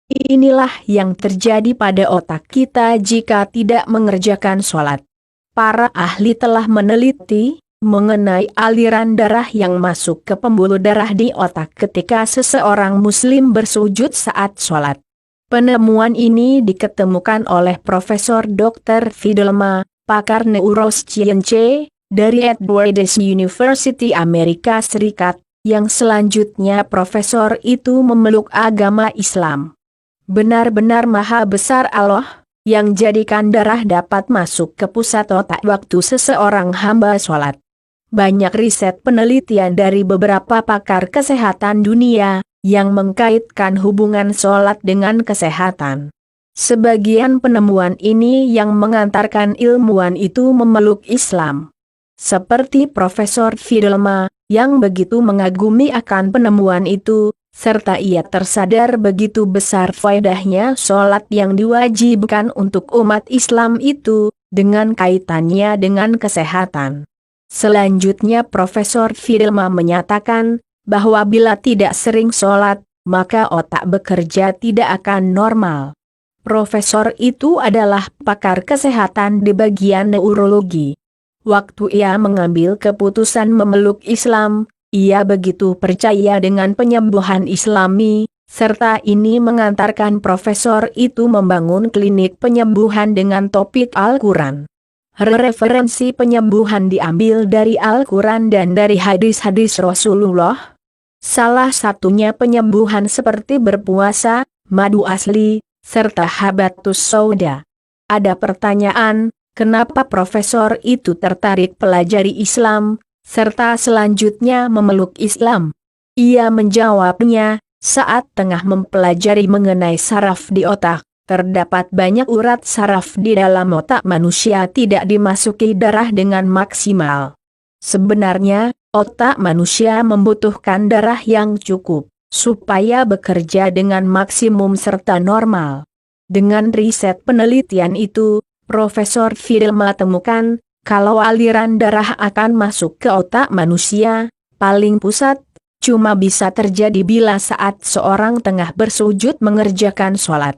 Inilah yang terjadi pada otak kita jika tidak mengerjakan sholat. Para ahli telah meneliti mengenai aliran darah yang masuk ke pembuluh darah di otak ketika seseorang muslim bersujud saat sholat. Penemuan ini diketemukan oleh Profesor Dr. Fidelma, pakar neuroscience, dari Edwards University Amerika Serikat, yang selanjutnya profesor itu memeluk agama Islam. Benar-benar maha besar Allah, yang jadikan darah dapat masuk ke pusat otak waktu seseorang hamba sholat. Banyak riset penelitian dari beberapa pakar kesehatan dunia, yang mengkaitkan hubungan sholat dengan kesehatan. Sebagian penemuan ini yang mengantarkan ilmuwan itu memeluk Islam. Seperti Profesor Fidelma, yang begitu mengagumi akan penemuan itu, serta ia tersadar begitu besar faedahnya sholat yang diwajibkan untuk umat Islam itu, dengan kaitannya dengan kesehatan. Selanjutnya Profesor Fidelma menyatakan, bahwa bila tidak sering sholat, maka otak bekerja tidak akan normal. Profesor itu adalah pakar kesehatan di bagian neurologi. Waktu ia mengambil keputusan memeluk Islam, ia begitu percaya dengan penyembuhan Islami, serta ini mengantarkan profesor itu membangun klinik penyembuhan dengan topik Al-Quran. Referensi penyembuhan diambil dari Al-Quran dan dari hadis-hadis Rasulullah. Salah satunya penyembuhan seperti berpuasa, madu asli, serta habatus sauda. Ada pertanyaan, kenapa profesor itu tertarik pelajari Islam, serta selanjutnya memeluk Islam? Ia menjawabnya, saat tengah mempelajari mengenai saraf di otak, terdapat banyak urat saraf di dalam otak manusia tidak dimasuki darah dengan maksimal. Sebenarnya, otak manusia membutuhkan darah yang cukup, supaya bekerja dengan maksimum serta normal. Dengan riset penelitian itu, Profesor Fidelma temukan, kalau aliran darah akan masuk ke otak manusia, paling pusat, cuma bisa terjadi bila saat seorang tengah bersujud mengerjakan sholat.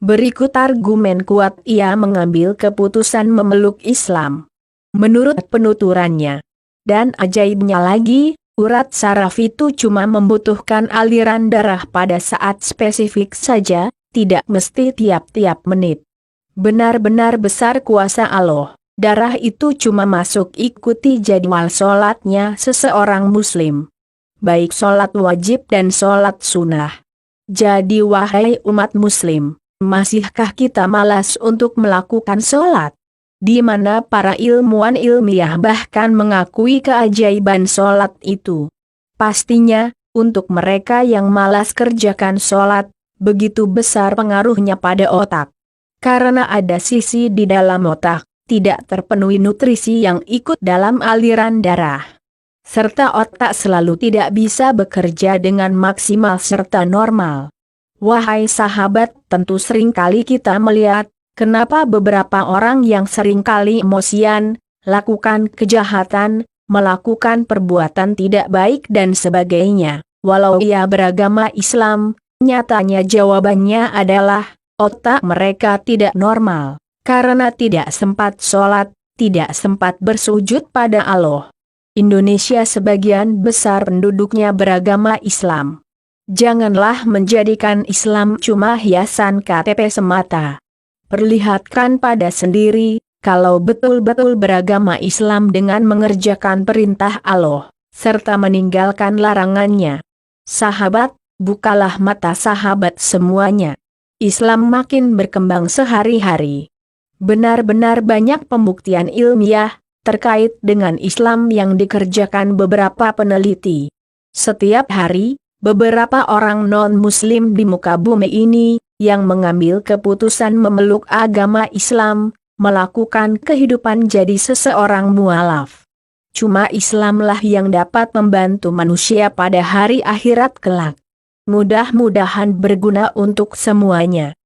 Berikut argumen kuat ia mengambil keputusan memeluk Islam. Menurut penuturannya, dan ajaibnya lagi, urat saraf itu cuma membutuhkan aliran darah pada saat spesifik saja, tidak mesti tiap-tiap menit. Benar-benar besar kuasa Allah. Darah itu cuma masuk ikuti jadwal sholatnya seseorang muslim. Baik sholat wajib dan sholat sunnah. Jadi wahai umat muslim, masihkah kita malas untuk melakukan sholat? Di mana para ilmuwan ilmiah bahkan mengakui keajaiban sholat itu. Pastinya, untuk mereka yang malas kerjakan sholat, begitu besar pengaruhnya pada otak. Karena ada sisi di dalam otak, tidak terpenuhi nutrisi yang ikut dalam aliran darah. Serta otak selalu tidak bisa bekerja dengan maksimal serta normal. Wahai sahabat, tentu seringkali kita melihat, kenapa beberapa orang yang seringkali emosian, lakukan kejahatan, melakukan perbuatan tidak baik dan sebagainya. Walau ia beragama Islam, nyatanya jawabannya adalah, otak mereka tidak normal. Karena tidak sempat sholat, tidak sempat bersujud pada Allah. Indonesia sebagian besar penduduknya beragama Islam. Janganlah menjadikan Islam cuma hiasan KTP semata. Perlihatkan pada sendiri, kalau betul-betul beragama Islam dengan mengerjakan perintah Allah, serta meninggalkan larangannya. Sahabat, bukalah mata sahabat semuanya. Islam makin berkembang sehari-hari. Benar-benar banyak pembuktian ilmiah terkait dengan Islam yang dikerjakan beberapa peneliti. Setiap hari, beberapa orang non-muslim di muka bumi ini, yang mengambil keputusan memeluk agama Islam, melakukan kehidupan jadi seseorang mualaf. Cuma Islamlah yang dapat membantu manusia pada hari akhirat kelak. Mudah-mudahan berguna untuk semuanya.